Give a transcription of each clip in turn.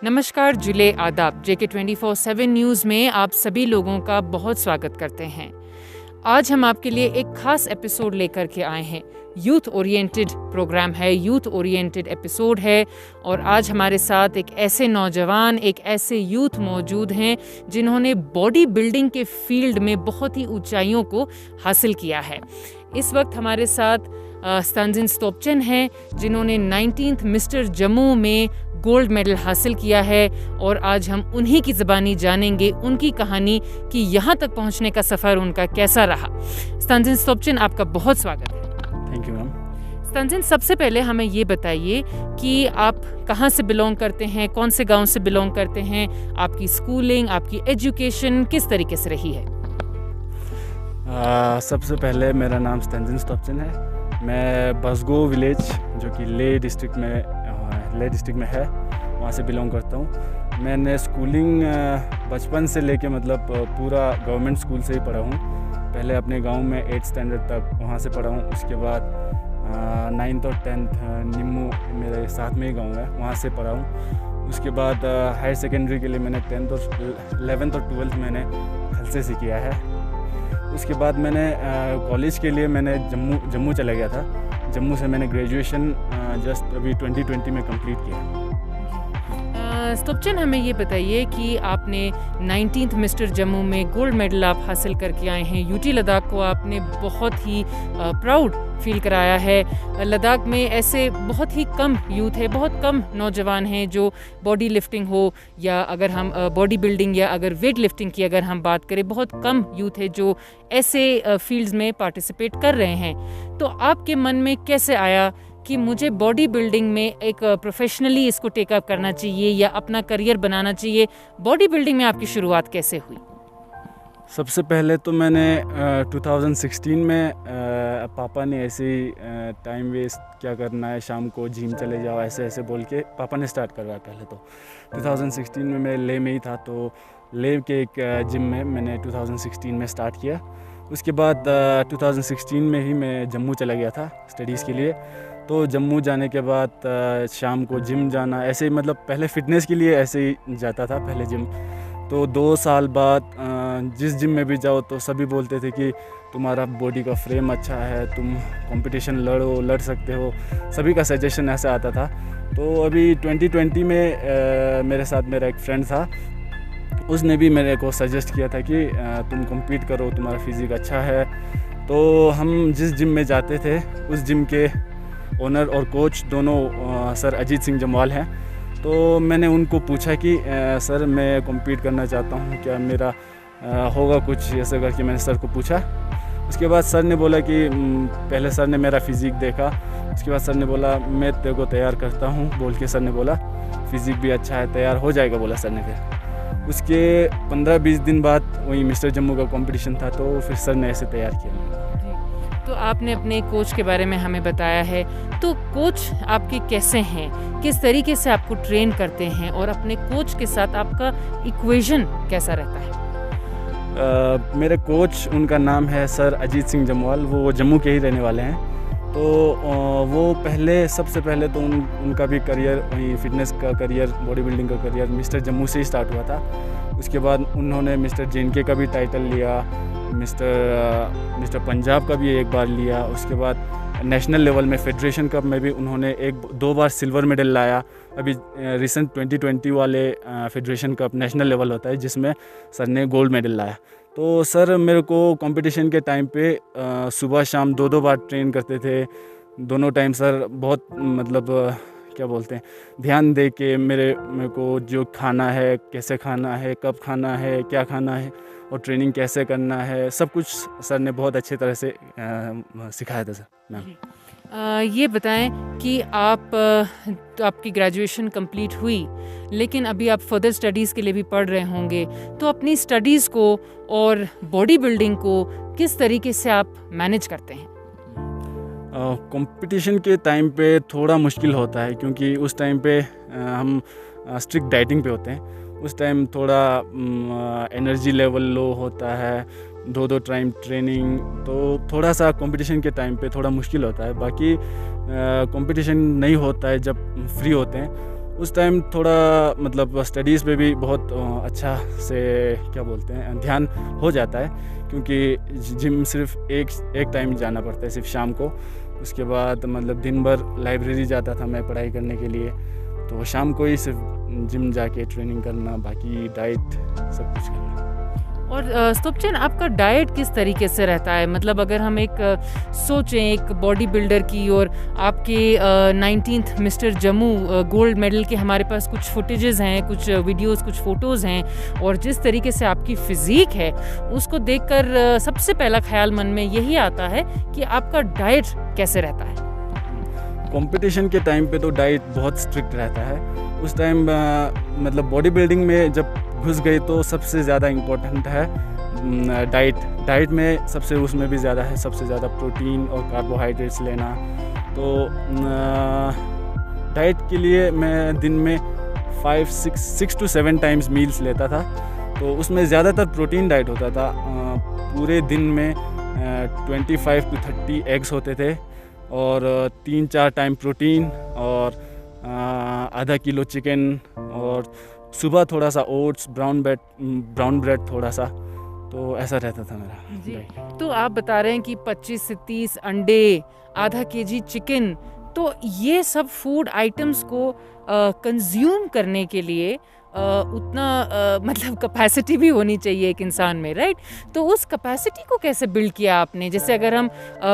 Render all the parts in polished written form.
नमस्कार, जुले आदाब। JK 24/7 न्यूज़ में आप सभी लोगों का बहुत स्वागत करते हैं। आज हम आपके लिए एक खास एपिसोड लेकर के आए हैं। यूथ ओरिएंटेड प्रोग्राम है, यूथ ओरिएंटेड एपिसोड है और आज हमारे साथ एक ऐसे नौजवान, एक ऐसे यूथ मौजूद हैं जिन्होंने बॉडी बिल्डिंग के फील्ड में बहुत ही ऊंचाइयों को हासिल किया है। इस वक्त हमारे साथ स्तंजिन स्तोपचन हैं जिन्होंने 19th मिस्टर जम्मू में गोल्ड मेडल हासिल किया है और आज हम उन्हीं की ज़बानी जानेंगे उनकी कहानी कि यहाँ तक पहुँचने का सफ़र उनका कैसा रहा। स्तंजिन स्तोपचन, आपका बहुत स्वागत है। Thank you ma'am. स्तंजिन, सबसे पहले हमें ये बताइए कि आप कहाँ से बिलोंग करते हैं, कौन से गांव से बिलोंग करते हैं, आपकी स्कूलिंग, आपकी एजुकेशन किस तरीके से रही है? सबसे पहले मेरा नाम स्तंजिन स्तोपचन है। मैं बसगो विलेज जो कि ले डिस्ट्रिक्ट में है, वहाँ से बिलोंग करता हूँ। मैंने स्कूलिंग बचपन से लेके मतलब पूरा गवर्नमेंट स्कूल से ही पढ़ा हूँ। पहले अपने गांव में 8th स्टैंडर्ड तक वहाँ से पढ़ा हूँ। उसके बाद 9th और 10th निम्मू मेरे साथ में ही गांव है, वहाँ से पढ़ा हूँ। उसके बाद हायर सेकेंडरी के लिए मैंने 10th और 11th और 12th मैंने खलसे से किया है। उसके बाद मैंने कॉलेज के लिए मैंने जम्मू चला गया था। जम्मू से मैंने ग्रेजुएशन जस्ट अभी 2020 में कंप्लीट किया। स्तोपचन, हमें ये बताइए कि आपने 19th मिस्टर जम्मू में गोल्ड मेडल आप हासिल करके आए हैं। यूटी लद्दाख को आपने बहुत ही प्राउड फील कराया है। लद्दाख में ऐसे बहुत ही कम यूथ है, बहुत कम नौजवान हैं जो बॉडी लिफ्टिंग हो या अगर हम बॉडी बिल्डिंग या अगर वेट लिफ्टिंग की अगर हम बात करें, बहुत कम यूथ है जो ऐसे फील्ड्स में पार्टिसिपेट कर रहे हैं। तो आपके मन में कैसे आया कि मुझे बॉडी बिल्डिंग में एक प्रोफेशनली इसको टेकअप करना चाहिए या अपना करियर बनाना चाहिए? बॉडी बिल्डिंग में आपकी शुरुआत कैसे हुई? सबसे पहले तो मैंने 2016 में पापा ने ऐसे ही टाइम वेस्ट क्या करना है, शाम को जिम चले जाओ, ऐसे ऐसे बोल के पापा ने स्टार्ट करवाया। पहले तो 2016 में मैं ले में ही था, तो ले के एक जिम में मैंने 2016 में स्टार्ट किया। उसके बाद 2016 में ही मैं जम्मू चला गया था स्टडीज़ के लिए। तो जम्मू जाने के बाद शाम को जिम जाना, ऐसे ही मतलब पहले फ़िटनेस के लिए ऐसे ही जाता था पहले जिम। तो 2 साल बाद जिस जिम में भी जाओ तो सभी बोलते थे कि तुम्हारा बॉडी का फ्रेम अच्छा है, तुम कंपटीशन लड़ सकते हो। सभी का सजेशन ऐसा आता था। तो अभी 2020 में मेरे साथ मेरा एक फ्रेंड था, उसने भी मेरे को सजेस्ट किया था कि तुम compete करो, तुम्हारा फिज़िक अच्छा है। तो हम जिस जिम में जाते थे उस जिम के ओनर और कोच दोनों सर अजीत सिंह जमवाल हैं। तो मैंने उनको पूछा कि सर मैं compete करना चाहता हूँ, क्या मेरा होगा कुछ, ऐसा करके मैंने सर को पूछा। उसके बाद सर ने बोला कि पहले सर ने मेरा फिज़िक देखा, उसके बाद सर ने बोला मैं तेरे को तैयार करता हूँ बोल के सर ने बोला फिज़िक भी अच्छा है, तैयार हो जाएगा बोला सर ने। फिर उसके 15-20 दिन बाद वही मिस्टर जम्मू का कंपटीशन था, तो फिर सर ने ऐसे तैयार किया। तो आपने अपने कोच के बारे में हमें बताया है, तो कोच आपके कैसे हैं, किस तरीके से आपको ट्रेन करते हैं और अपने कोच के साथ आपका इक्वेशन कैसा रहता है? मेरे कोच, उनका नाम है सर अजीत सिंह जमवाल, वो जम्मू के ही रहने वाले हैं। तो वो सबसे पहले तो उनका भी करियर, वही फिटनेस का करियर, बॉडी बिल्डिंग का करियर मिस्टर जम्मू से ही स्टार्ट हुआ था। उसके बाद उन्होंने मिस्टर JNK का भी टाइटल लिया, मिस्टर पंजाब का भी एक बार लिया। उसके बाद नेशनल लेवल में फेडरेशन कप में भी उन्होंने 1-2 बार सिल्वर मेडल लाया। अभी रिसेंट 2020 वाले फेडरेशन कप नेशनल लेवल होता है जिसमें सर ने गोल्ड मेडल लाया। तो सर मेरे को कंपटीशन के टाइम पे सुबह शाम 2-2 बार ट्रेन करते थे। दोनों टाइम सर बहुत मतलब क्या बोलते हैं, ध्यान दे के मेरे को जो खाना है, कैसे खाना है, कब खाना है, क्या खाना है और ट्रेनिंग कैसे करना है, सब कुछ सर ने बहुत अच्छे तरह से सिखाया था सर। मैम ये बताएं कि आपकी ग्रेजुएशन कंप्लीट हुई, लेकिन अभी आप फर्दर स्टडीज़ के लिए भी पढ़ रहे होंगे, तो अपनी स्टडीज़ को और बॉडी बिल्डिंग को किस तरीके से आप मैनेज करते हैं? कंपटीशन के टाइम पे थोड़ा मुश्किल होता है, क्योंकि उस टाइम पे हम स्ट्रिक्ट डाइटिंग पे होते हैं। उस टाइम थोड़ा एनर्जी लेवल लो होता है, 2-2 टाइम ट्रेनिंग, तो थोड़ा सा कंपटीशन के टाइम पे थोड़ा मुश्किल होता है। बाकी कंपटीशन नहीं होता है जब फ्री होते हैं, उस टाइम थोड़ा मतलब स्टडीज़ पे भी बहुत अच्छा से क्या बोलते हैं ध्यान हो जाता है, क्योंकि जिम सिर्फ एक टाइम जाना पड़ता है, सिर्फ शाम को। उसके बाद मतलब दिन भर लाइब्रेरी जाता था मैं पढ़ाई करने के लिए, तो शाम को ही सिर्फ जिम जाके ट्रेनिंग करना, बाकी डाइट सब कुछ करना। और स्तुपचंद, आपका डाइट किस तरीके से रहता है? मतलब अगर हम एक सोचें एक बॉडी बिल्डर की, और आपके 19th mister Jammu gold medal के हमारे पास कुछ फुटेजेस हैं, कुछ वीडियोस, कुछ फ़ोटोज़ हैं, और जिस तरीके से आपकी फ़िज़ीक है उसको देखकर सबसे पहला ख्याल मन में यही आता है कि आपका डाइट कैसे रहता है? कंपटीशन के टाइम पे तो डाइट बहुत स्ट्रिक्ट रहता है। उस टाइम मतलब बॉडी बिल्डिंग में जब घुस गई तो सबसे ज़्यादा इम्पोर्टेंट है डाइट में सबसे उसमें भी ज़्यादा है, सबसे ज़्यादा प्रोटीन और कार्बोहाइड्रेट्स लेना। तो डाइट के लिए मैं दिन में 6 to 7 टाइम्स मील्स लेता था, तो उसमें ज़्यादातर प्रोटीन डाइट होता था। पूरे दिन में 25 to 30 एग्स होते थे, और 3-4 टाइम प्रोटीन, और आधा किलो चिकन, और सुबह थोड़ा सा ओट्स, ब्राउन ब्रेड थोड़ा सा, तो ऐसा रहता था मेरा जी। तो आप बता रहे हैं कि 25 से 30 अंडे, आधा केजी चिकन, तो ये सब फूड आइटम्स को कंज्यूम करने के लिए उतना मतलब कैपेसिटी भी होनी चाहिए एक इंसान में, राइट? तो उस कैपेसिटी को कैसे बिल्ड किया आपने? जैसे अगर हम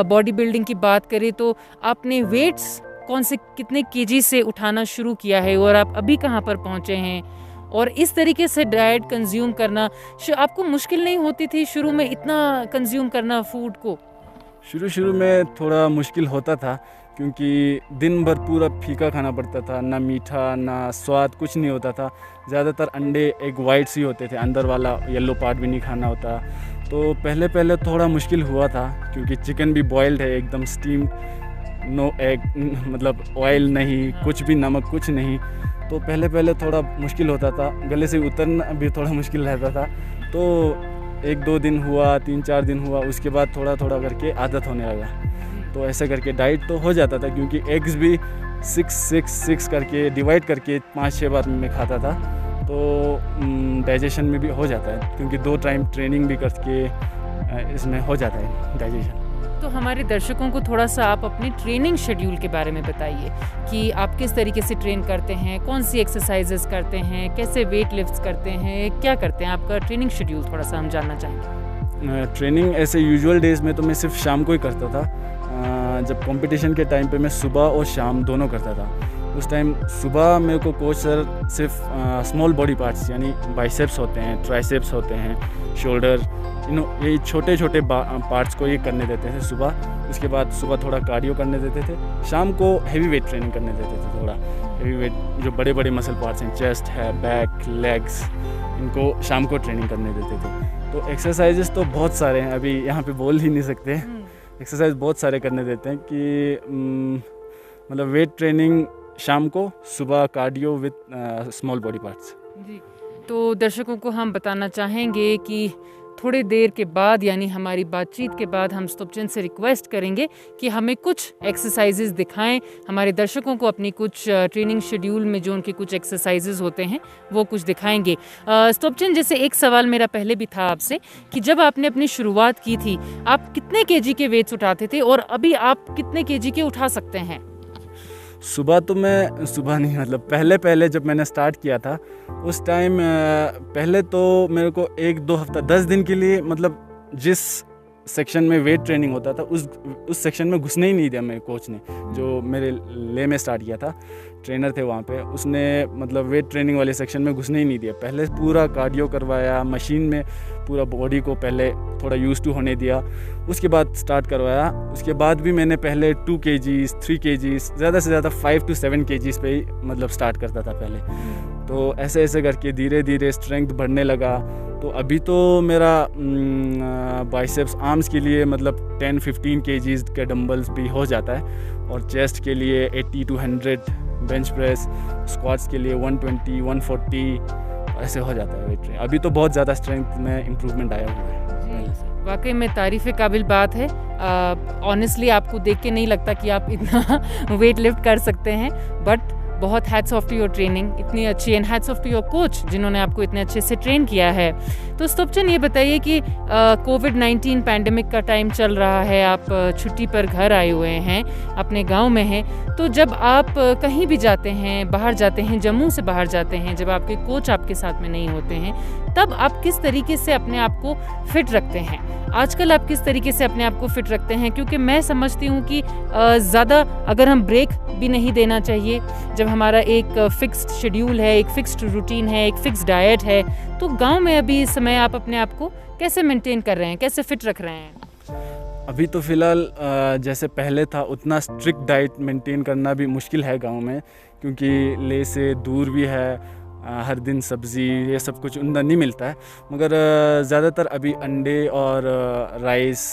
बॉडी बिल्डिंग की बात करें तो आपने वेट्स कौन से कितने केजी से उठाना शुरू किया है, और आप अभी कहाँ पर पहुँचे हैं? और इस तरीके से डाइट कंज्यूम करना आपको मुश्किल नहीं होती थी शुरू में इतना कंज्यूम करना फूड को? शुरू में थोड़ा मुश्किल होता था, क्योंकि दिन भर पूरा फीका खाना पड़ता था, ना मीठा ना स्वाद, कुछ नहीं होता था। ज़्यादातर अंडे एग वाइट्स ही होते थे, अंदर वाला येलो पार्ट भी नहीं खाना होता। तो पहले थोड़ा मुश्किल हुआ था, क्योंकि चिकन भी बॉयल्ड है, एकदम स्टीम, नो एग, मतलब ऑयल नहीं, कुछ भी नमक कुछ नहीं। तो पहले थोड़ा मुश्किल होता था, गले से उतरना भी थोड़ा मुश्किल रहता था। तो 1-2 दिन हुआ, 3-4 दिन हुआ, उसके बाद थोड़ा करके आदत होने लगा। तो ऐसे करके डाइट तो हो जाता था, क्योंकि एग्स भी 6 करके डिवाइड करके 5-6 बार में खाता था, तो डाइजेशन में भी हो जाता है, क्योंकि 2 टाइम ट्रेनिंग भी करके इसमें हो जाता है डाइजेशन। तो हमारे दर्शकों को थोड़ा सा आप अपने ट्रेनिंग शेड्यूल के बारे में बताइए कि आप किस तरीके से ट्रेन करते हैं, कौन सी एक्सरसाइजेस करते हैं, कैसे वेट लिफ्ट्स करते हैं, क्या करते हैं? आपका ट्रेनिंग शेड्यूल थोड़ा सा हम जानना चाहेंगे। ट्रेनिंग ऐसे यूजुअल डेज़ में तो मैं सिर्फ शाम को ही करता था। जब कंपटीशन के टाइम पे मैं सुबह और शाम दोनों करता था। उस टाइम सुबह मेरे को कोच सर सिर्फ स्मॉल बॉडी पार्ट्स, यानी बाइसेप्स होते हैं, ट्राइसेप्स होते हैं, शोल्डर, यही छोटे पार्ट्स को ये करने देते थे सुबह। उसके बाद सुबह थोड़ा कार्डियो करने देते थे, शाम को हैवी वेट ट्रेनिंग करने देते थे। थोड़ा हैवी वेट जो बड़े मसल पार्ट्स हैं, चेस्ट है, बैक, लेग्स, इनको शाम को ट्रेनिंग करने देते थे। तो एक्सरसाइजेस तो बहुत सारे हैं, अभी यहाँ पे बोल ही नहीं सकते। एक्सरसाइज बहुत सारे करने देते हैं कि मतलब वेट ट्रेनिंग शाम को, सुबह cardio with small body parts. जी, तो दर्शकों को हम बताना चाहेंगे कि थोड़ी देर के बाद, यानी हमारी बातचीत के बाद, हम स्तुपचंद से रिक्वेस्ट करेंगे कि हमें कुछ एक्सरसाइजेज दिखाएं, हमारे दर्शकों को अपनी कुछ ट्रेनिंग शेड्यूल में जो उनके कुछ एक्सरसाइजेज होते हैं वो कुछ दिखाएंगे। स्तुपचंद, जैसे एक सवाल मेरा पहले भी था आपसे कि जब आपने अपनी शुरुआत की थी, आप कितने केजी के वेट्स उठाते थे और अभी आप कितने केजी के उठा सकते हैं? सुबह नहीं, मतलब पहले जब मैंने स्टार्ट किया था उस टाइम पहले तो मेरे को 1-2 हफ्ता 10 दिन के लिए, मतलब जिस सेक्शन में वेट ट्रेनिंग होता था उस सेक्शन में घुसने ही नहीं दिया मेरे कोच ने, जो मेरे ले में स्टार्ट किया था। ट्रेनर थे वहाँ पे, उसने मतलब वेट ट्रेनिंग वाले सेक्शन में घुसने ही नहीं दिया। पहले पूरा कार्डियो करवाया, मशीन में पूरा बॉडी को पहले थोड़ा यूज टू होने दिया, उसके बाद स्टार्ट करवाया। उसके बाद भी मैंने पहले 2 kgs, 3 kgs, ज़्यादा से ज़्यादा 5 to 7 kgs पे ही मतलब स्टार्ट करता था पहले। तो ऐसे करके धीरे धीरे स्ट्रेंथ बढ़ने लगा। तो अभी तो मेरा बाइसेप्स आर्म्स के लिए मतलब 10-15 kgs के डंबल्स भी हो जाता है, और चेस्ट के लिए 80 to 100, बेंच प्रेस, स्क्वाट्स के लिए 120, 140 ऐसे हो जाता है वेट। अभी तो बहुत ज़्यादा स्ट्रेंथ में इम्प्रूवमेंट आया हुआ है। वाकई में तारीफ़ काबिल बात है। ऑनेस्टली आपको देख के नहीं लगता कि आप इतना वेट लिफ्ट कर सकते हैं, बट बहुत hats off to your training, इतनी अच्छी, and hats off to your coach जिन्होंने आपको इतने अच्छे से ट्रेन किया है। तो स्तुपचन, ये बताइए कि कोविड-19 पैंडेमिक का टाइम चल रहा है, आप छुट्टी पर घर आए हुए हैं, अपने गांव में हैं, तो जब आप कहीं भी जाते हैं, बाहर जाते हैं, जम्मू से बाहर जाते हैं, जब आपके कोच आपके साथ में नहीं होते हैं, तब आप किस तरीके से अपने आप को फिट रखते हैं? आजकल आप किस तरीके से अपने आप को फिट रखते हैं? क्योंकि मैं समझती हूँ कि ज़्यादा अगर हम ब्रेक भी नहीं देना चाहिए, जब हमारा एक फिक्स्ड शेड्यूल है, एक फिक्स्ड रूटीन है, एक फिक्स्ड डाइट है, तो गांव में अभी इस समय आप अपने आप को कैसे मेंटेन कर रहे हैं, कैसे फिट रख रहे हैं? अभी तो फ़िलहाल जैसे पहले था उतना स्ट्रिक्ट डाइट मेंटेन करना भी मुश्किल है गांव में, क्योंकि ले से दूर भी है, हर दिन सब्ज़ी ये सब कुछ उतना नहीं मिलता है। मगर ज़्यादातर अभी अंडे और राइस,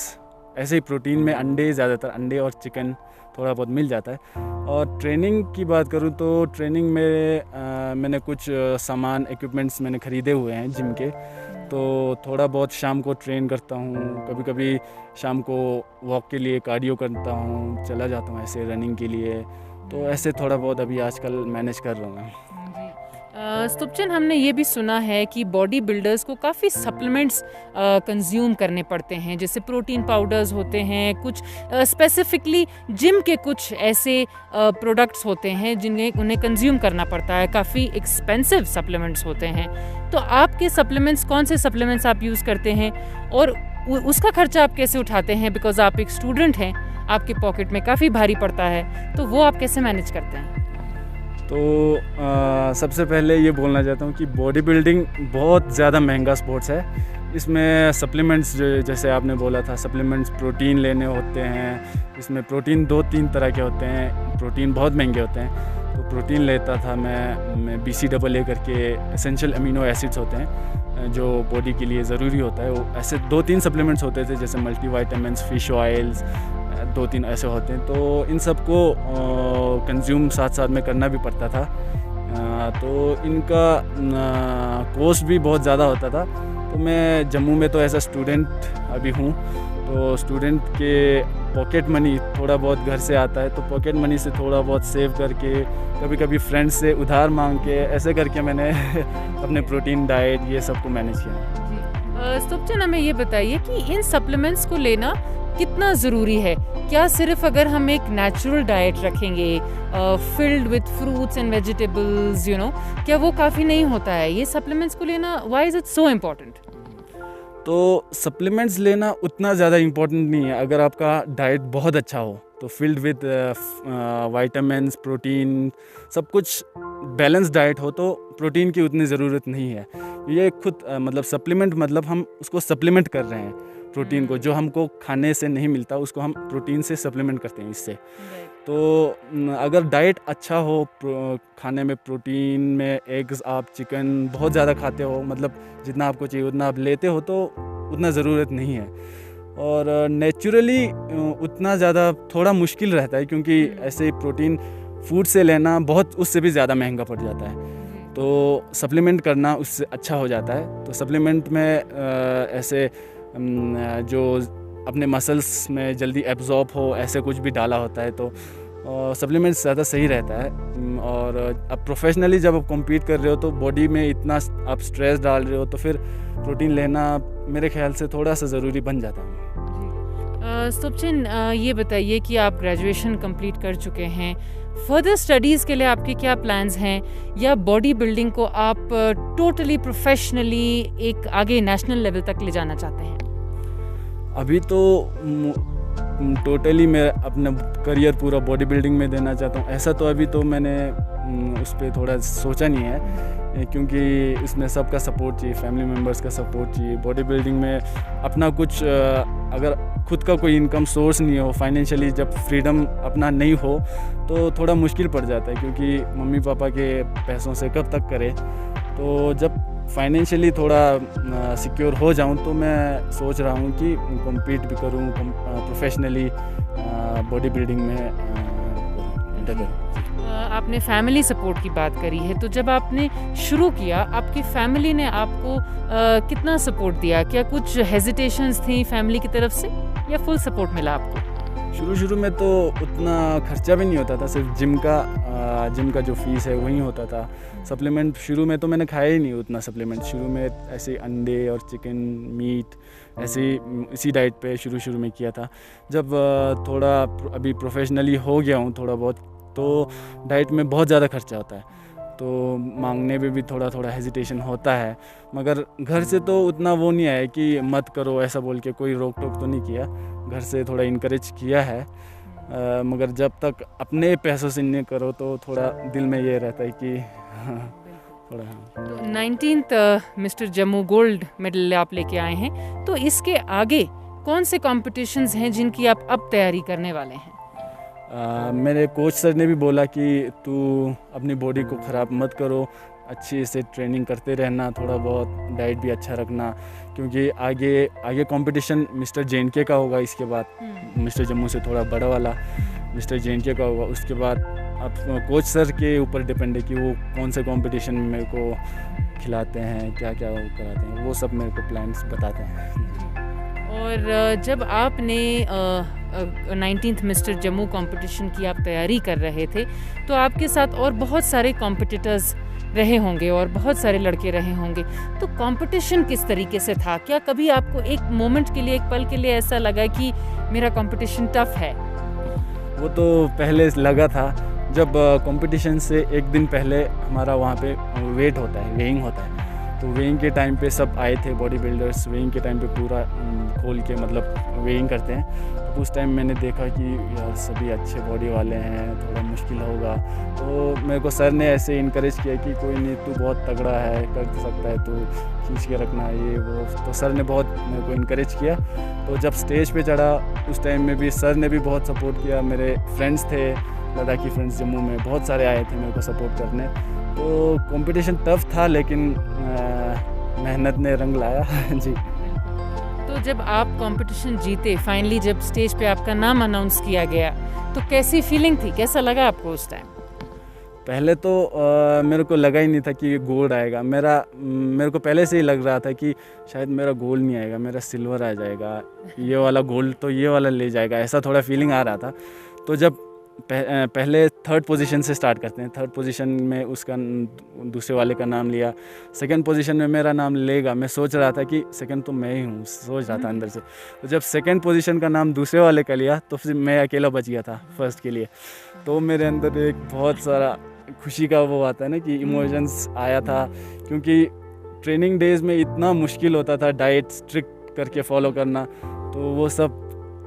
ऐसे ही प्रोटीन में अंडे, ज़्यादातर अंडे और चिकन थोड़ा बहुत मिल जाता है। और ट्रेनिंग की बात करूँ तो ट्रेनिंग में मैंने कुछ सामान, इक्विपमेंट्स मैंने ख़रीदे हुए हैं जिम के, तो थोड़ा बहुत शाम को ट्रेन करता हूँ, कभी कभी शाम को वॉक के लिए कार्डियो करता हूँ, चला जाता हूँ ऐसे रनिंग के लिए, तो ऐसे थोड़ा बहुत अभी आजकल मैनेज कर रहा हूँ मैं। स्तुपचन, हमने ये भी सुना है कि बॉडी बिल्डर्स को काफ़ी सप्लीमेंट्स कंज्यूम करने पड़ते हैं, जैसे प्रोटीन पाउडर्स होते हैं, कुछ स्पेसिफिकली जिम के कुछ ऐसे प्रोडक्ट्स होते हैं जिन्हें उन्हें कंज्यूम करना पड़ता है, काफ़ी एक्सपेंसिव सप्लीमेंट्स होते हैं। तो आपके सप्लीमेंट्स, कौन से सप्लीमेंट्स आप यूज़ करते हैं और उसका खर्चा आप कैसे उठाते हैं? बिकॉज आप एक स्टूडेंट हैं, आपके पॉकेट में काफ़ी भारी पड़ता है, तो वो आप कैसे मैनेज करते हैं? तो सबसे पहले ये बोलना चाहता हूँ कि बॉडी बिल्डिंग बहुत ज़्यादा महंगा स्पोर्ट्स है। इसमें सप्लीमेंट्स, जैसे आपने बोला था, सप्लीमेंट्स प्रोटीन लेने होते हैं। इसमें प्रोटीन 2-3 तरह के होते हैं, प्रोटीन बहुत महंगे होते हैं। तो प्रोटीन लेता था मैं BCAA करके, एसेंशियल अमीनो एसिड्स होते हैं जो बॉडी के लिए ज़रूरी होता है। वो ऐसे 2-3 सप्लीमेंट्स होते थे, जैसे मल्टीविटामिन्स, फिश ऑयल्स, 2-3 ऐसे होते हैं। तो इन सब को कंज्यूम साथ साथ में करना भी पड़ता था, तो इनका कॉस्ट भी बहुत ज़्यादा होता था। तो मैं जम्मू में तो ऐसा स्टूडेंट अभी हूँ, तो स्टूडेंट के पॉकेट मनी थोड़ा बहुत घर से आता है, तो पॉकेट मनी से थोड़ा बहुत सेव करके, कभी कभी फ्रेंड्स से उधार मांग के, ऐसे करके मैंने अपने प्रोटीन डाइट ये सब को मैनेज किया। स्तुपचन, हमें ये बताइए कि इन सप्लीमेंट्स को लेना कितना ज़रूरी है? क्या सिर्फ अगर हम एक नेचुरल डाइट रखेंगे filled with fruits and vegetables, क्या वो काफ़ी नहीं होता है? ये सप्लीमेंट्स को लेना, why is it so important? तो सप्लीमेंट्स लेना उतना ज़्यादा इम्पोर्टेंट नहीं है। अगर आपका डाइट बहुत अच्छा हो तो फिल्ड विद विटामिन्स, प्रोटीन, सब कुछ बैलेंस डाइट हो तो प्रोटीन की उतनी ज़रूरत नहीं है। ये खुद मतलब सप्लीमेंट, मतलब हम उसको सप्लीमेंट कर रहे हैं प्रोटीन को, जो हमको खाने से नहीं मिलता उसको हम प्रोटीन से सप्लीमेंट करते हैं इससे। तो अगर डाइट अच्छा हो, खाने में प्रोटीन में एग्स, आप चिकन बहुत ज़्यादा खाते हो, मतलब जितना आपको चाहिए उतना आप लेते हो, तो उतना ज़रूरत नहीं है। और नेचुरली उतना ज़्यादा थोड़ा मुश्किल रहता है, क्योंकि ऐसे ही प्रोटीन फूड से लेना बहुत, उससे भी ज़्यादा महंगा पड़ जाता है। तो सप्लीमेंट करना उससे अच्छा हो जाता है। तो सप्लीमेंट में ऐसे जो अपने मसल्स में जल्दी एब्जॉर्ब हो, ऐसे कुछ भी डाला होता है, तो सप्लीमेंट्स ज़्यादा सही रहता है। और अब प्रोफेशनली जब आप कम्पीट कर रहे हो तो बॉडी में इतना आप स्ट्रेस डाल रहे हो, तो फिर प्रोटीन लेना मेरे ख्याल से थोड़ा सा ज़रूरी बन जाता है। स्तुपचन, ये बताइए कि आप ग्रेजुएशन कंप्लीट कर चुके हैं, फर्दर स्टडीज़ के लिए आपके क्या प्लान्स हैं, या बॉडी बिल्डिंग को आप टोटली प्रोफेशनली एक आगे नेशनल लेवल तक ले जाना चाहते हैं? अभी तो टोटली मैं अपना करियर पूरा बॉडी बिल्डिंग में देना चाहता हूँ। ऐसा तो अभी तो मैंने उस पर थोड़ा सोचा नहीं है, क्योंकि इसमें सबका सपोर्ट चाहिए, फैमिली मेम्बर्स का सपोर्ट चाहिए। बॉडी बिल्डिंग में अपना कुछ अगर खुद का कोई इनकम सोर्स नहीं हो, फाइनेंशियली जब फ्रीडम अपना नहीं हो, तो थोड़ा मुश्किल पड़ जाता है, क्योंकि मम्मी पापा के पैसों से कब तक करे। तो जब फाइनेंशियली थोड़ा सिक्योर हो जाऊं, तो मैं सोच रहा हूं कि कम्पीट भी करूं प्रोफेशनली बॉडी बिल्डिंग में एंटर करूं। आपने फैमिली सपोर्ट की बात करी है, तो जब आपने शुरू किया, आपकी फैमिली ने आपको कितना सपोर्ट दिया? क्या कुछ हेजिटेशंस थी फैमिली की तरफ से, या फुल सपोर्ट मिला आपको? शुरू में तो उतना खर्चा भी नहीं होता था, सिर्फ जिम का जो फीस है वही होता था। सप्लीमेंट शुरू में तो मैंने खाया ही नहीं उतना सप्लीमेंट। शुरू में ऐसे अंडे और चिकन मीट ऐसे इसी डाइट पे शुरू में किया था। जब थोड़ा अभी प्रोफेशनली हो गया हूँ थोड़ा बहुत, तो डाइट में बहुत ज़्यादा खर्चा होता है, तो मांगने में भी थोड़ा हेजिटेशन होता है। मगर घर से तो उतना वो नहीं आया कि मत करो ऐसा बोल के, कोई रोक टोक तो नहीं किया। घर से थोड़ा इनकरेज किया है, मगर जब तक अपने पैसों से नहीं करो तो थोड़ा दिल में ये रहता है कि थोड़ा। 19th mister Jammu gold medal आप लेके आए हैं, तो इसके आगे कौन से कॉम्पिटिशन्स हैं जिनकी आप अब तैयारी करने वाले हैं? मेरे कोच सर ने भी बोला कि तू अपनी बॉडी को ख़राब मत करो, अच्छी से ट्रेनिंग करते रहना, थोड़ा बहुत डाइट भी अच्छा रखना, क्योंकि आगे कंपटीशन मिस्टर जे.एन.के का होगा। इसके बाद मिस्टर जम्मू से थोड़ा बड़ा वाला मिस्टर जे.एन.के का होगा। उसके बाद अब कोच सर के ऊपर डिपेंड है कि वो कौन से कंपटीशन में मेरे को खिलाते हैं, क्या क्या वो कराते हैं, वो सब मेरे को प्लान्स बताते हैं। और जब आपने 19th मिस्टर जम्मू कंपटीशन की आप तैयारी कर रहे थे, तो आपके साथ और बहुत सारे कॉम्पिटिटर्स रहे होंगे और बहुत सारे लड़के रहे होंगे, तो कंपटीशन किस तरीके से था? क्या कभी आपको एक मोमेंट के लिए, एक पल के लिए ऐसा लगा कि मेरा कंपटीशन टफ है? वो तो पहले लगा था, जब कंपटीशन से एक दिन पहले हमारा वहाँ पे वेट होता है, वेइंग होता है, तो वेइंग के टाइम पे सब आए थे बॉडी बिल्डर्स। वेइंग के टाइम पे पूरा खोल के मतलब वेइंग करते हैं, तो उस टाइम मैंने देखा कि यार सभी अच्छे बॉडी वाले हैं, थोड़ा मुश्किल होगा। तो मेरे को सर ने ऐसे इनकरेज किया कि कोई नहीं, तू बहुत तगड़ा है, कर सकता है, तू खींच के रखना, ये वो। तो सर ने बहुत मेरे को इनकरेज किया। तो जब स्टेज पे चढ़ा उस टाइम में भी सर ने भी बहुत सपोर्ट किया। मेरे फ्रेंड्स थे, लद्दाखी फ्रेंड्स जम्मू में बहुत सारे आए थे मेरे को सपोर्ट करने। तो कंपटीशन टफ था, लेकिन मेहनत ने रंग लाया। जी। तो जब आप कंपटीशन जीते, फाइनली जब स्टेज पे आपका नाम अनाउंस किया गया, तो कैसी फीलिंग थी, कैसा लगा आपको उस टाइम? पहले तो मेरे को लगा ही नहीं था कि गोल्ड आएगा। मेरे को पहले से ही लग रहा था कि शायद मेरा गोल्ड नहीं आएगा, मेरा सिल्वर आ जाएगा, ये वाला गोल्ड तो ये वाला ले जाएगा, ऐसा थोड़ा फीलिंग आ रहा था। तो जब पहले थर्ड पोजीशन से स्टार्ट करते हैं, थर्ड पोजीशन में उसका दूसरे वाले का नाम लिया, सेकंड पोजीशन में मेरा नाम लेगा। मैं सोच रहा था कि सेकंड तो मैं ही हूँ, सोच रहा था अंदर से। तो जब सेकंड पोजीशन का नाम दूसरे वाले का लिया, तो फिर मैं अकेला बच गया था फर्स्ट के लिए। तो मेरे अंदर एक बहुत सारा खुशी का वो आता है ना कि इमोशंस आया था, क्योंकि ट्रेनिंग डेज में इतना मुश्किल होता था डाइट स्ट्रिक्ट करके फॉलो करना। तो वो सब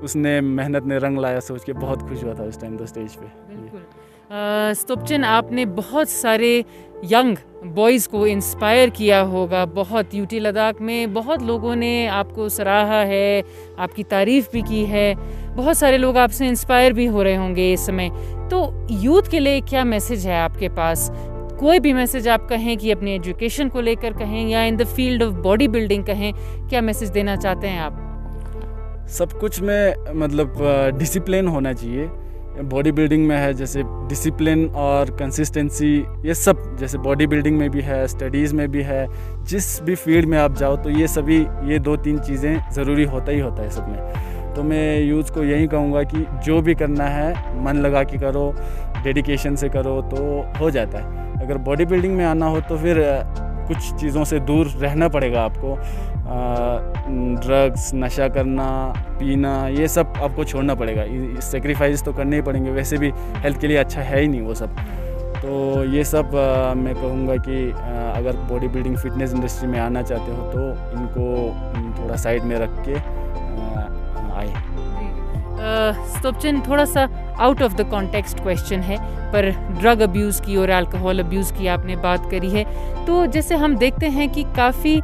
उसने मेहनत ने रंग लाया, सोच के बहुत खुश हुआ था उस टाइम तो स्टेज पे। बिल्कुल। स्तुपचन, आपने बहुत सारे यंग बॉयज़ को इंस्पायर किया होगा। बहुत यूटी लद्दाख में बहुत लोगों ने आपको सराहा है, आपकी तारीफ़ भी की है, बहुत सारे लोग आपसे इंस्पायर भी हो रहे होंगे इस समय। तो यूथ के लिए क्या मैसेज है आपके पास? कोई भी मैसेज आप कहें कि अपने एजुकेशन को लेकर कहें या in the field of body building कहें, क्या मैसेज देना चाहते हैं आप? सब कुछ में मतलब डिसिप्लिन होना चाहिए। बॉडी बिल्डिंग में है जैसे डिसिप्लिन और कंसिस्टेंसी, ये सब जैसे बॉडी बिल्डिंग में भी है, स्टडीज़ में भी है, जिस भी फील्ड में आप जाओ तो ये सभी, ये 2-3 चीज़ें ज़रूरी होता है सब में। तो मैं यूथ को यही कहूँगा कि जो भी करना है मन लगा के करो, डेडिकेशन से करो तो हो जाता है। अगर बॉडी बिल्डिंग में आना हो तो फिर कुछ चीज़ों से दूर रहना पड़ेगा आपको। ड्रग्स, नशा करना, पीना, ये सब आपको छोड़ना पड़ेगा। सेक्रीफाइस तो करने ही पड़ेंगे, वैसे भी हेल्थ के लिए अच्छा है ही नहीं वो सब। तो ये सब मैं कहूँगा कि अगर बॉडी बिल्डिंग फिटनेस इंडस्ट्री में आना चाहते हो तो इनको थोड़ा साइड में रख के आए। स्तुपचन, थोड़ा सा out of the context question है, पर ड्रग अब्यूज़ की और अल्कोहल अब्यूज़ की आपने बात करी है, तो जैसे हम देखते हैं कि काफ़ी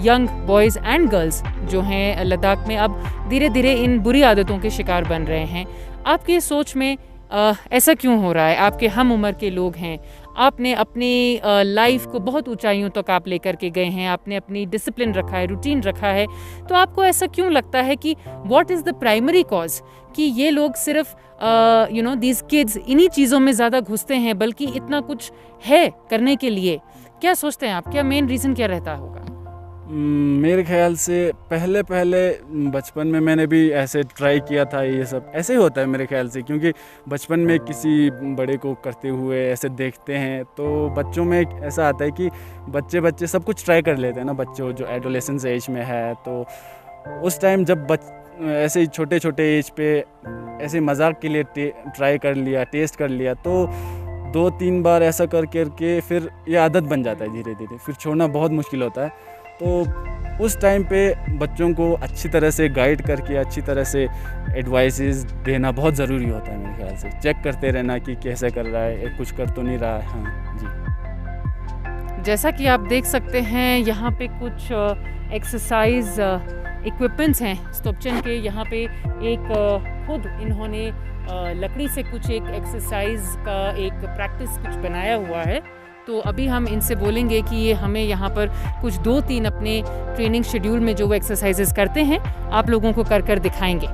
यंग बॉयज़ एंड गर्ल्स जो हैं लद्दाख में अब धीरे धीरे इन बुरी आदतों के शिकार बन रहे हैं। आपकी सोच में ऐसा क्यों हो रहा है? आपके हम उम्र के लोग हैं, आपने अपनी लाइफ को बहुत ऊंचाइयों तक आप लेकर के गए हैं, आपने अपनी डिसिप्लिन रखा है, रूटीन रखा है, तो आपको ऐसा क्यों लगता है कि what is the primary cause कि ये लोग सिर्फ दीज किड्स इन्हीं चीज़ों में ज़्यादा घुसते हैं, बल्कि इतना कुछ है करने के लिए? क्या सोचते हैं आप, क्या मेन रीज़न क्या रहता होगा? मेरे ख्याल से पहले बचपन में मैंने भी ऐसे ट्राई किया था। ये सब ऐसे ही होता है मेरे ख्याल से, क्योंकि बचपन में किसी बड़े को करते हुए ऐसे देखते हैं तो बच्चों में एक ऐसा आता है कि बच्चे सब कुछ ट्राई कर लेते हैं ना। बच्चों जो एडोलेसेंस एज में है, तो उस टाइम जब ऐसे ही छोटे एज पे ऐसे मजाक के लिए ट्राई कर लिया, टेस्ट कर लिया, तो 2-3 बार ऐसा करके फिर ये आदत बन जाता है धीरे धीरे, फिर छोड़ना बहुत मुश्किल होता है। तो उस टाइम पे बच्चों को अच्छी तरह से गाइड करके, अच्छी तरह से एडवाइसेस देना बहुत ज़रूरी होता है मेरे ख्याल से। चेक करते रहना कि कैसे कर रहा है, कुछ कर तो नहीं रहा है। हाँ जी। जैसा कि आप देख सकते हैं यहाँ पे कुछ एक्सरसाइज इक्विपमेंट्स हैं स्तोपचन के। यहाँ पे एक खुद इन्होंने लकड़ी से कुछ एक एक्सरसाइज का एक प्रैक्टिस कुछ बनाया हुआ है। तो अभी हम इनसे बोलेंगे कि ये हमें यहाँ पर कुछ 2-3 अपने ट्रेनिंग शेड्यूल में जो वो एक्सरसाइजेस करते हैं आप लोगों को कर दिखाएंगे।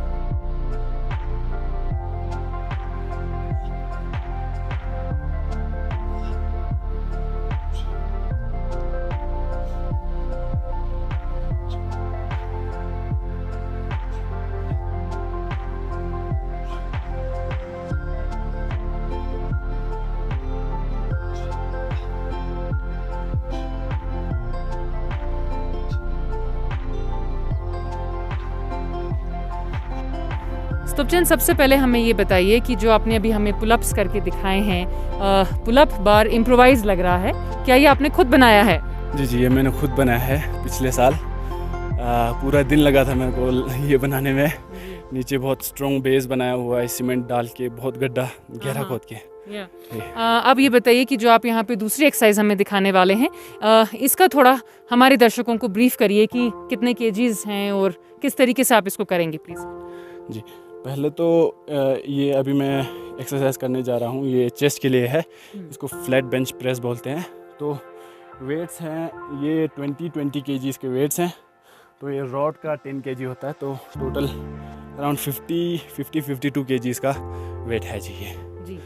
स्तोपचन, सबसे पहले हमें ये बताइए कि जो आपने अभी हमें पुलअप्स करके दिखाए हैं, पुलअप बार इम्प्रोवाइज लग रहा है, क्या ये आपने खुद बनाया है? जी, ये मैंने खुद बनाया है पिछले साल। पूरा दिन लगा था मेरे को ये बनाने में। नीचे बहुत स्ट्रॉन्ग बेस बनाया हुआ है सीमेंट डाल के, बहुत गड्ढा गहरा खोद के। अब ये बताइए कि जो आप यहाँ पे दूसरी एक्सरसाइज हमें दिखाने वाले हैं, इसका थोड़ा हमारे दर्शकों को ब्रीफ करिए कि कितने केजीज हैं और किस तरीके से आप इसको करेंगे प्लीज़। जी, पहले तो ये अभी मैं एक्सरसाइज करने जा रहा हूँ, ये चेस्ट के लिए है। इसको फ्लैट बेंच प्रेस बोलते हैं। तो वेट्स हैं ये 20 केजीज़ के वेट्स हैं। तो ये रॉड का 10 केजी होता है, तो टोटल अराउंड 52 केजीज़ का वेट है जी ये। जी।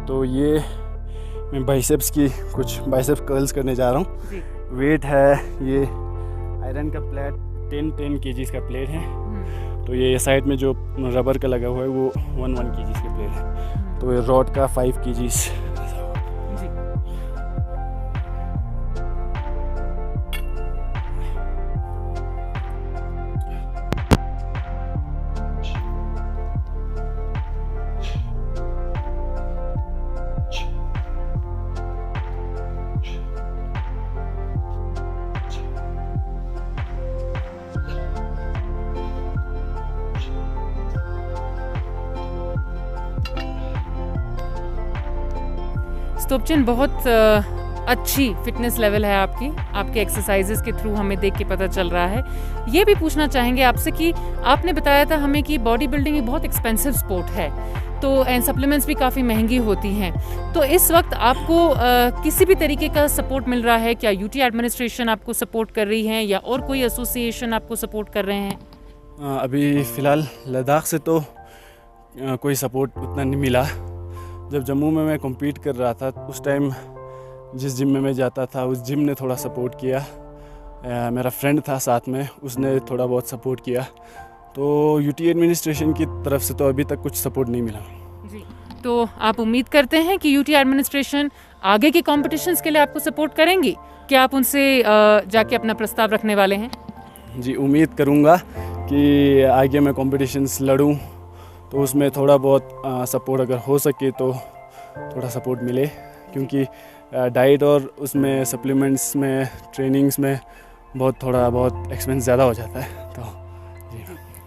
तो ये मैं बाइसेप्स कर्ल्स करने जा रहा हूँ। वेट है ये आयरन का प्लेट 10 केजीज़ का प्लेट है। तो ये साइड में जो रबर का लगा हुआ है वो 1 केजीज़ का प्लेट है। तो ये रॉड का 5 केजीज़। स्तोपचन, बहुत अच्छी फिटनेस लेवल है आपके एक्सरसाइजेस के थ्रू हमें देख के पता चल रहा है। ये भी पूछना चाहेंगे आपसे कि आपने बताया था हमें कि बॉडी बिल्डिंग एक बहुत एक्सपेंसिव स्पोर्ट है, तो एंड सप्लीमेंट्स भी काफ़ी महंगी होती हैं। तो इस वक्त आपको किसी भी तरीके का सपोर्ट मिल रहा है क्या? यूटी एडमिनिस्ट्रेशन आपको सपोर्ट कर रही है या और कोई एसोसिएशन आपको सपोर्ट कर रहे हैं? अभी फ़िलहाल लद्दाख से तो कोई सपोर्ट उतना नहीं मिला। जब जम्मू में मैं कम्पीट कर रहा था उस टाइम जिस जिम में मैं जाता था उस जिम ने थोड़ा सपोर्ट किया। मेरा फ्रेंड था साथ में, उसने थोड़ा बहुत सपोर्ट किया। तो यूटी एडमिनिस्ट्रेशन की तरफ से तो अभी तक कुछ सपोर्ट नहीं मिला जी। तो आप उम्मीद करते हैं कि यूटी एडमिनिस्ट्रेशन आगे के कॉम्पिटिशन्स के लिए आपको सपोर्ट करेंगी? क्या आप उनसे जाके अपना प्रस्ताव रखने वाले हैं? जी, उम्मीद करूँगा कि आगे मैं कॉम्पिटिशन्स लड़ूँ तो उसमें थोड़ा बहुत सपोर्ट अगर हो सके तो थोड़ा सपोर्ट मिले, क्योंकि डाइट और उसमें सप्लीमेंट्स में ट्रेनिंग्स में थोड़ा बहुत एक्सपेंस ज़्यादा हो जाता है। तो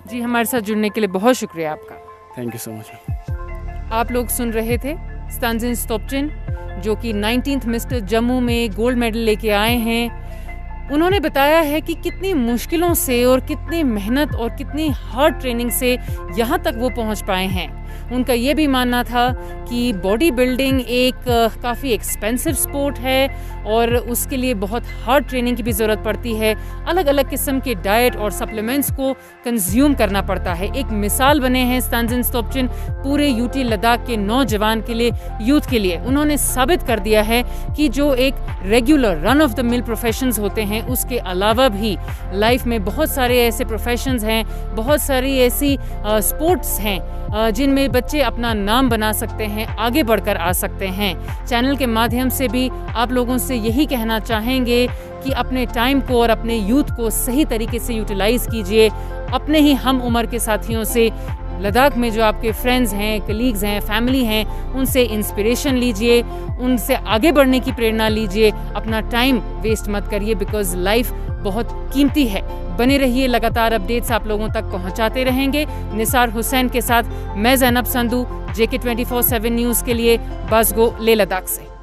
जी, हमारे साथ जुड़ने के लिए बहुत शुक्रिया आपका। Thank you so much. आप लोग सुन रहे थे स्तानजिन स्टोपचिन, जो कि 19th मिस्टर जम्मू में गोल्ड मेडल लेके आए हैं। उन्होंने बताया है कि कितनी मुश्किलों से और कितनी मेहनत और कितनी हार्ड ट्रेनिंग से यहाँ तक वो पहुँच पाए हैं। उनका ये भी मानना था कि बॉडी बिल्डिंग एक काफ़ी एक्सपेंसिव स्पोर्ट है और उसके लिए बहुत हार्ड ट्रेनिंग की भी ज़रूरत पड़ती है। अलग अलग किस्म के डाइट और सप्लीमेंट्स को कंज्यूम करना पड़ता है। एक मिसाल बने हैं स्तानजिन स्टोपचिन पूरे यूटी लद्दाख के नौजवान के लिए, यूथ के लिए। उन्होंने साबित कर दिया है कि जो एक regular run of the mill professions होते हैं, उसके अलावा भी लाइफ में बहुत सारे ऐसे प्रोफेशंस हैं, बहुत सारी ऐसी स्पोर्ट्स हैं जिनमें बच्चे अपना नाम बना सकते हैं, आगे बढ़कर आ सकते हैं। चैनल के माध्यम से भी आप लोगों से यही कहना चाहेंगे कि अपने टाइम को और अपने यूथ को सही तरीके से यूटिलाइज़ कीजिए। अपने ही हम उम्र के साथियों से, लद्दाख में जो आपके फ्रेंड्स हैं, कलीग्स हैं, फैमिली हैं, उनसे इंस्पिरेशन लीजिए, उनसे आगे बढ़ने की प्रेरणा लीजिए। अपना टाइम वेस्ट मत करिए, बिकॉज लाइफ बहुत कीमती है। बने रहिए, लगातार अपडेट्स आप लोगों तक पहुंचाते रहेंगे। निसार हुसैन के साथ मैं ज़ैनब संधू, JK24/7 न्यूज़ के लिए बाज़गो, लेह लद्दाख से।